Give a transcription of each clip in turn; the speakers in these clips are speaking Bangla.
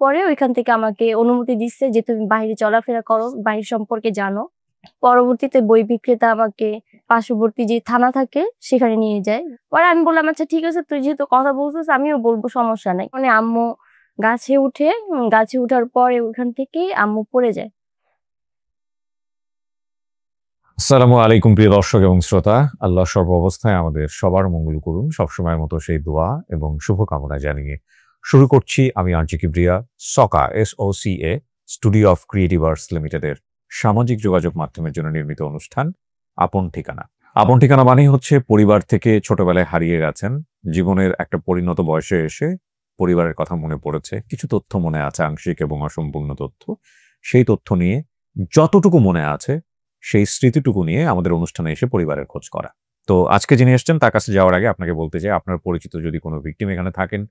পরে ওইখান থেকে আমাকে অনুমতি দিচ্ছে যে তুমি বাইরে চলাফেরা করো, বাইরে সম্পর্কে জানো। পরবর্তীতে বই বিক্রেতা আমাকে পার্শ্ববর্তী যে থানা থাকে সেখানে নিয়ে যায়। পরে আমি বললাম, আচ্ছা ঠিক আছে, তুই যেহেতু কথা বলছিস আমিও বলবো, সমস্যা নাই। মানে আম্মু গাছে উঠার পরে ওখান থেকেই আম্মু পড়ে যায়। আসসালামু আলাইকুম প্রিয় দর্শক এবং শ্রোতা। আল্লাহ সর্বাবস্থায় আমাদের সবার মঙ্গল করুন, সবসময়ের মতো সেই দোয়া এবং শুভকামনা জানিয়ে শুরু করছি আমি RJ Kibria. SOCA SOCA studio of creative arts লিমিটেডের সামাজিক যোগাযোগ মাধ্যমের জন্য নির্মিত অনুষ্ঠান আপন ঠিকানা। আপন ঠিকানা মানেই হচ্ছে পরিবার থেকে ছোটবেলায় হারিয়ে গেছেন, জীবনের একটা পরিণত বয়সে এসে পরিবারের কথা মনে পড়েছে, কিছু তথ্য মনে আছে, আংশিক এবং অসম্পূর্ণ তথ্য। সেই তথ্য নিয়ে যতটুকু মনে আছে সেই স্মৃতিটুকু নিয়ে আমাদের অনুষ্ঠানে এসে পরিবারের খোঁজ করা। তো আজকে যিনি এসছেন তার কাছে যাওয়ার আগে আপনাকে বলতে চাই, আপনার পরিচিত যদি কোনো ভিকটিম এখানে থাকেন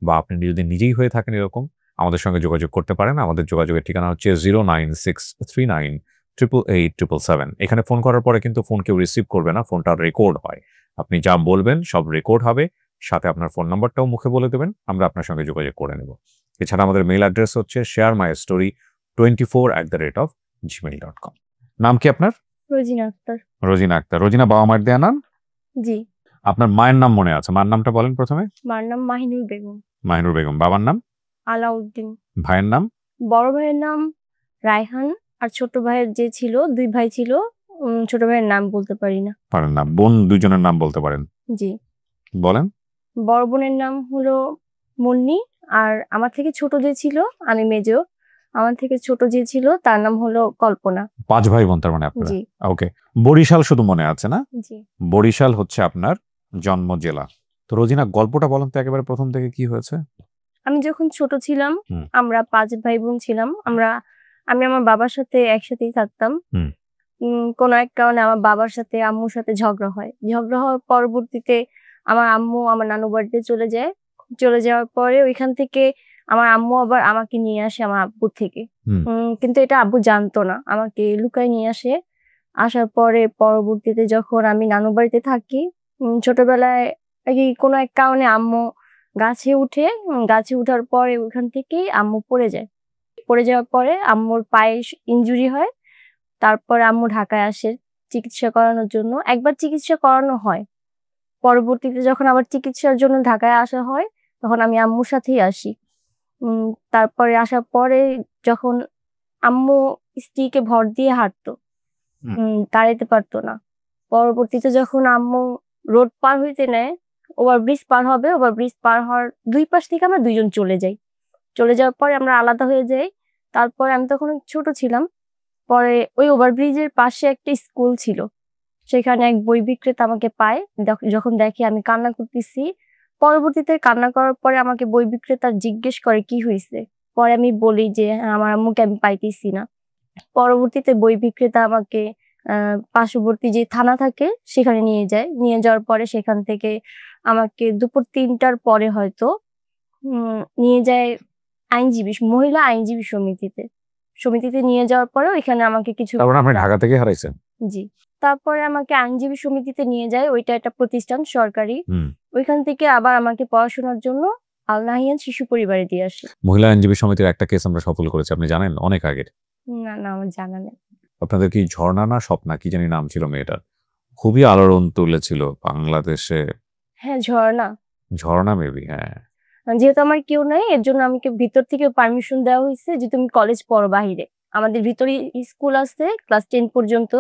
বা আপনি যদি নিজেই হয়ে থাকেন এরকম, আমাদের সঙ্গে যোগাযোগ করতে পারেন। আমাদের যোগাযোগের ঠিকানা হচ্ছে 09639888777। এখানে ফোন করার পরে কিন্তু ফোন কেউ রিসিভ করবে না, ফোনটা রেকর্ড হয়। আপনি যা বলবেন সব রেকর্ড হবে, সাথে আপনার ফোন নাম্বারটাও মুখে বলে দেবেন, আমরা আপনার সঙ্গে যোগাযোগ করে নেব। এছাড়া আমাদের মেইল অ্যাড্রেস হচ্ছে sharemystory24@gmail.com। নাম কি আপনার? রোজিনা আক্তার। রোজিনা আক্তার। রোজিনা বাবা মায়ের দেয়া নাম? জি। আপনার মায়ের নাম মনে আছে? মার নামটা বলেন প্রথমে। মার নাম মাহিনুর বেগম। মাহিনুর বেগম। বাবার নাম? আলাউদ্দিন। ভাইয়ের নাম? বড় ভাইয়ের নাম রায়হান, আর ছোট ভাইয়ের যে ছিল, 2 ভাই ছিল, ছোট ভাইয়ের নাম বলতে পারি না। পারেন না। বোন দুইজনের নাম বলতে পারেন? জি। বলেন। বড় বোনের নাম হলো মুন্নি, আর আমার থেকে ছোট যে ছিল, আমি মেজো, আমার থেকে ছোট যে ছিল তার নাম হলো কল্পনা। 5 ভাই বোন তার মানে আপনারা? জি। ওকে। বরিশাল শুধু মনে আছে না? জি। বরিশাল হচ্ছে আপনার জন্ম জেলা। তো রোজিনা, গল্পটা বলেন তো একেবারে প্রথম থেকে কি হয়েছে? আমি যখন ছোট ছিলাম, আমরা 5 ভাই বোন ছিলাম। আমি আমার বাবার সাথে একসাথেই থাকতাম। কোনো এক কারণে আমার বাবার সাথে আম্মুর সাথে ঝগড়া হয়। ঝগড়া হওয়ার পরবর্তীতে আমার আম্মু আমার নানু বাড়িতে চলে যায়। চলে যাওয়ার পরে ওইখান থেকে আমার আম্মু আবার আমাকে নিয়ে আসে আমার আব্বুর থেকে। কিন্তু এটা আব্বু জানতো না, আমাকে লুকায় নিয়ে আসে। আসার পরে পরবর্তীতে যখন আমি নানু বাড়িতে থাকি, ছোটবেলায় কোনো এক কারণে আম্মু গাছে উঠার পরে ওখান থেকেই আম্মু পড়ে যায়। পড়ে যাওয়ার পরে আম্মুর পায়ে ইনজুরি হয়। তারপর আম্মু ঢাকায় আসে চিকিৎসা করানোর জন্য। একবার চিকিৎসা করানো হয়, পরবর্তীতে যখন আবার চিকিৎসার জন্য ঢাকায় আসা হয় তখন আমি আম্মুর সাথেই আসি। তারপরে আসার পরে যখন আম্মু স্ত্রীকে ভর দিয়ে হাঁটতো, দাঁড়াইতে পারতো না। পরবর্তীতে যখন আম্মু রোড পার হইতে নেয়, ওভারব্রিজ পার হবে, ওভারব্রিজ পার হওয়ার 2 পাশ থেকে আমরা 2 জন চলে যাই। চলে যাওয়ার পরে আমরা আলাদা হয়ে যাই। তারপরে আমি তখন ছোট ছিলাম। পরে ওই ওভারব্রিজের পাশে একটা স্কুল ছিল, সেখানে এক বই বিক্রেতা আমাকে পায়। যখন দেখে আমি কান্না করতেছি, পরবর্তীতে কান্না করার পরে আমাকে বই বিক্রেতা জিজ্ঞেস করে কি হয়েছে। পরে আমি বলি যে আমার আম্মুকে আমি পাইতেছি না। পরবর্তীতে বই বিক্রেতা আমাকে পার্শ্ববর্তী যে থানা থাকে সেখানে নিয়ে যায়। নিয়ে যাওয়ার পরে সেখান থেকে আমাকে দুপুর 3টার পরে হয়তো নিয়ে যায় মহিলা আইনজীবী সমিতিতে নিয়ে যাওয়ার পরে ওইখানে আমাকে কিছু। তারপর আপনি ঢাকা থেকে হারাইছেন? জি। তারপরে আমাকে আইনজীবী সমিতিতে নিয়ে যায়, ওইটা একটা প্রতিষ্ঠান সরকারি। ওইখান থেকে আবার আমাকে পড়াশোনার জন্য আল নাহিয়ান শিশু পরিবারে দিয়ে আসে। মহিলা আইনজীবী সমিতির একটা কেস আমরা সফল করেছি, আপনি জানেন? অনেক আগের। না আমার জানা নেই। আপনাদের কি ঝর্ণা না স্বপ্না কি জানি নাম ছিল মেয়েটার, খুবই আলোড়ন তুলেছিল বাংলাদেশে। হ্যাঁ, ঝর্ণা মেবি। হ্যাঁ। যেহেতু আমার কেউ নাই, এর জন্য আমাকে ভিতর থেকে পারমিশন দেওয়া হয়েছে যে তুমি কলেজ পড়ো বাহিরে। আমাদের ভিতরে স্কুল আছে ক্লাস 10 পর্যন্ত।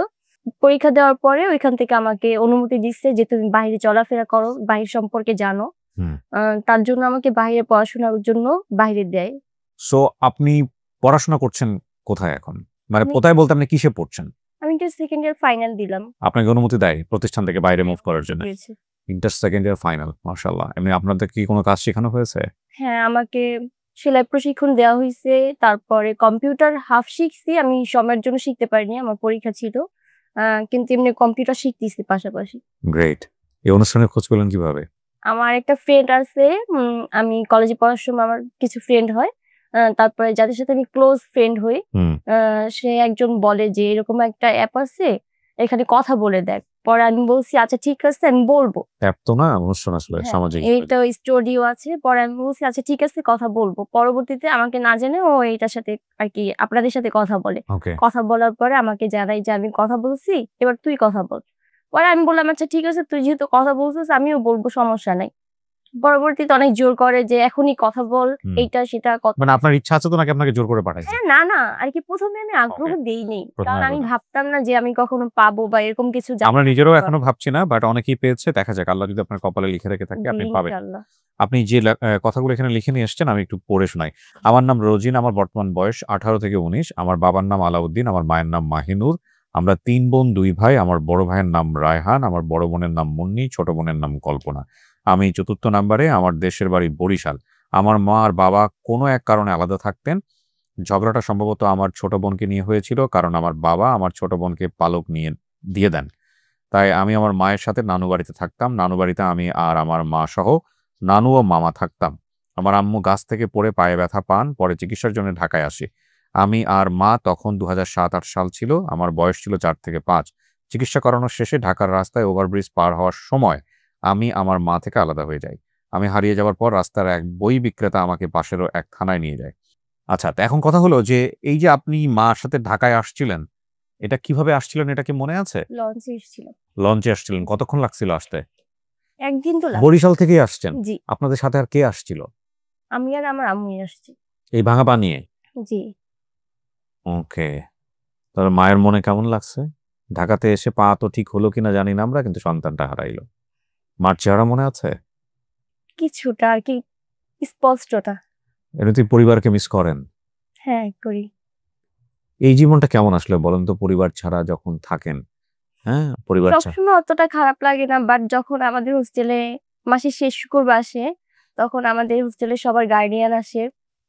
পরীক্ষা দেওয়ার পরে ওইখান থেকে আমাকে অনুমতি দিচ্ছে যে তুমি বাইরে চলাফেরা করো, বাহির সম্পর্কে জানো। তার জন্য আমাকে বাইরে পড়াশোনার জন্য বাইরে দেয়। সো আপনি পড়াশোনা করছেন কোথায় এখন? মানে কোথায় বলতে আপনি কিসে পড়ছেন? আমি ইন্টার সেকেন্ড ইয়ার ফাইনাল দিলাম। আপনাকে অনুমতি দেয় প্রতিষ্ঠান থেকে বাইরে মুভ করার জন্য? ইন্টার সেকেন্ড ইয়ার ফাইনাল, মাশাআল্লাহ। এমনি আপনাদের কি কোনো কাজ শেখানো হয়েছে? হ্যাঁ, আমাকে সেলাই প্রশিক্ষণ দেওয়া হয়েছে। তারপরে কম্পিউটার হাফ শিখছি, আমি সময়ের জন্য শিখতে পারিনি, আমার পরীক্ষা ছিল। কিন্তু এমনি কম্পিউটার শিখতেছি পাশাপাশি। গ্রেট। এই অনুষ্ঠানের খোঁজ পেলেন কিভাবে? আমার একটা ফ্রেন্ড আছে, আমি কলেজে পড়ার সময় আমার কিছু ফ্রেন্ড হয়, তারপরে যাদের সাথে আমি ক্লোজ ফ্রেন্ড হই, সে একজন বলে যে এরকম একটা অ্যাপ আছে, এখানে কথা বলে দেখ। পরে আমি বলছি আচ্ছা ঠিক আছে আমি বলবো। অ্যাপ তো না অনুষ্ঠান আসলে হ্যাঁ, সামাজিক এইটা স্টোরিও আছে। পরে আমি বলছি আচ্ছা ঠিক আছে কথা বলবো। পরবর্তীতে আমাকে না জেনে ও এইটার সাথে আরকি আপনাদের সাথে কথা বলে। ওকে কথা বলার পরে আমাকে জানায় যে আমি কথা বলছি, এবার তুই কথা বল। পরে আমি বললাম আচ্ছা ঠিক আছে তুই যেহেতু কথা বলছিস আমিও বলবো সমস্যা নাই। পরবর্তীতে অনেক জোর করে যে এখনই কথা বল, এইটা সেটা মানে আপনার ইচ্ছা আছে তো নাকি আপনাকে জোর করে পাঠাইছে? হ্যাঁ, না আরকি ১ম এ আমি আগ্রহ দেইনি। প্রথমে কারণ আমি আগ্রহ। ভাবতাম না যে আমি কখনো পাবো বা এরকম কিছু আমরা নিজেরাও এখনো ভাবছি না, বাট অনেকেই পেয়েছে। দেখা যাক আল্লাহ যদি আপনার কপালে লিখে রেখে থাকে জি, আপনি পাবেন। ইনশাআল্লাহ। আপনি যে কথাগুলো এখানে লিখে নিয়ে এসেছেন আমি একটু পড়ে শোনাই। আমার নাম রোজিন, আমার বর্তমান বয়স 18 থেকে 19। আমার বাবার নাম আলাউদ্দিন, আমার মায়ের নাম মাহিনুর। আমরা ৩ বোন ২ ভাই। আমার বড় ভাইয়ের নাম রায়হান, আমার বড় বোনের নাম মুন্নি, ছোট বোনের নাম কল্পনা। আমি ৪র্থ নাম্বারে। আমার দেশের বাড়ি বরিশাল। আমার মা আর বাবা কোনো এক কারণে আলাদা থাকতেন। ঝগড়াটা সম্ভবত আমার ছোট বোনকে নিয়ে হয়েছিল, কারণ আমার বাবা আমার ছোট বোনকে পালক দিয়ে দেন। তাই আমি আমার মায়ের সাথে নানু বাড়িতে থাকতাম। নানু বাড়িতে আমি আর আমার মা সহ নানু ও মামা থাকতাম। আমার আম্মু গাছ থেকে পড়ে পায়ে ব্যথা পান, পরে চিকিৎসার জন্য ঢাকায় আসি। আমি আর মা তখন ২০০৭-৮ সাল ছিল। আমার বয়স ছিল ৪ থেকে ৫। চিকিৎসা করানোর শেষে ঢাকার রাস্তায় ওভারব্রিজ পার হওয়ার সময় আমি আমার মা থেকে আলাদা হয়ে যাই। আমি হারিয়ে যাওয়ার পর রাস্তার এক বই বিক্রেতা আমাকে পাশেরও এক থানায় নিয়ে যায়। আচ্ছা, তো এখন কথা হলো যে এই যে আপনি মার সাথে ঢাকায় আসছিলেন, এটা কিভাবে আসছিলেন এটা কি মনে আছে? লঞ্চে এসেছিলাম। লঞ্চে আসছিলেন। কতক্ষণ লাগছিল আসতে? একদিন তো বরিশাল থেকেই আসছেন? জি। আপনাদের সাথে আর কে আসছিল? আমি আর আমার আম্মুই আসছি। এই ভাঙা পা নিয়ে? জি। ওকে। তাহলে মায়ের মনে কেমন লাগছে? ঢাকাতে এসে পা তো ঠিক হলো কিনা জানি না আমরা, কিন্তু সন্তানটা হারাইলো। মার চেহারা মনে আছে? কিছুটা আরকি স্পষ্টটা। এমনিতেই পরিবারকে মিস করেন? হ্যাঁ, করি। এই জীবনটা কেমন আসলে বলেন তো, পরিবার ছাড়া যখন থাকেন? হ্যাঁ, পরিবার ছাড়া সবসময় অতটা খারাপ লাগে না। বাট যখন আমাদের হোস্টেলে মাসের শেষ শুক্রবার আসে, তখন আমাদের হোস্টেলে সবার গার্ডিয়ান আসে।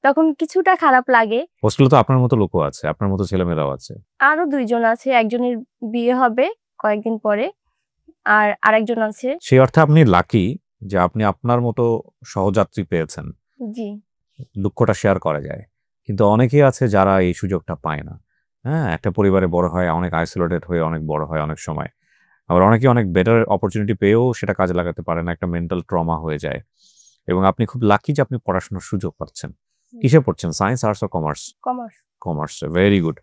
তখন কিছুটা খারাপ লাগে। হোস্টেলে তো আপনার মতো লোকও আছে, আপনার মতো ছেলেমেয়েরাও আছে। আরো ২ জন আছে। একজনের বিয়ে হবে কয়েকদিন পরে। আর আরেকজন আছে। সেই অর্থে আপনি লাকি যে আপনি আপনার মতো সহযাত্রী পেয়েছেন। জি। দুঃখটা শেয়ার করা যায়। কিন্তু অনেকেই আছে যারা এই সুযোগটা পায় না। হ্যাঁ? একটা পরিবারে বড় হয়, অনেক আইসোলেটেড হয়ে অনেক বড় হয় অনেক সময়। আবার অনেকেই অনেক বেটার অপরচুনিটি পেয়েও সেটা কাজে লাগাতে পারে না। একটা মেন্টাল ট্রমা হয়ে যায়। এবং আপনি খুব লাকি যে আপনি পড়াশোনার সুযোগ পাচ্ছেন। কিসে পড়ছেন? Science, arts or commerce? Commerce. Commerce. Very good.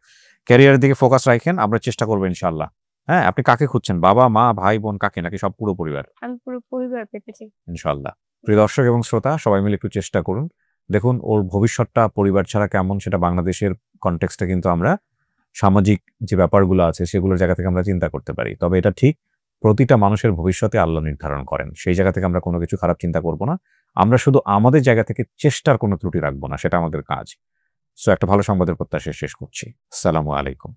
ক্যারিয়ারের দিকে ফোকাস রাখেন। আমরা চেষ্টা করব ইনশাআল্লাহ। হ্যাঁ? আপনি কাকে খুঁজছেন? বাবা, মা, ভাই, বোন কাকে? নাকি সব পুরো পরিবার? আমি পুরো পরিবার পেতে চাই। ইনশাআল্লাহ। প্রিয় দর্শক এবং শ্রোতা সবাই মিলে একটু চেষ্টা করুন। দেখুন ওর ভবিষ্যৎটা পরিবার ছাড়া কেমন, সেটা বাংলাদেশের কনটেক্সটে কিন্তু আমরা সামাজিক যে ব্যাপারগুলো আছে সেগুলোর জায়গা থেকে আমরা চিন্তা করতে পারি। তবে এটা ঠিক, প্রতিটা মানুষের ভবিষ্যতে আল্লাহ নির্ধারণ করেন। সেই জায়গা থেকে আমরা কোনো কিছু খারাপ চিন্তা করব না। আমরা শুধু আমাদের জায়গা থেকে চেষ্টার কোনো ত্রুটি রাখবো না। সেটা আমাদের কাজ। সো একটা ভালো সংবাদের প্রত্যাশায় শেষ করছি। আসসালামু আলাইকুম।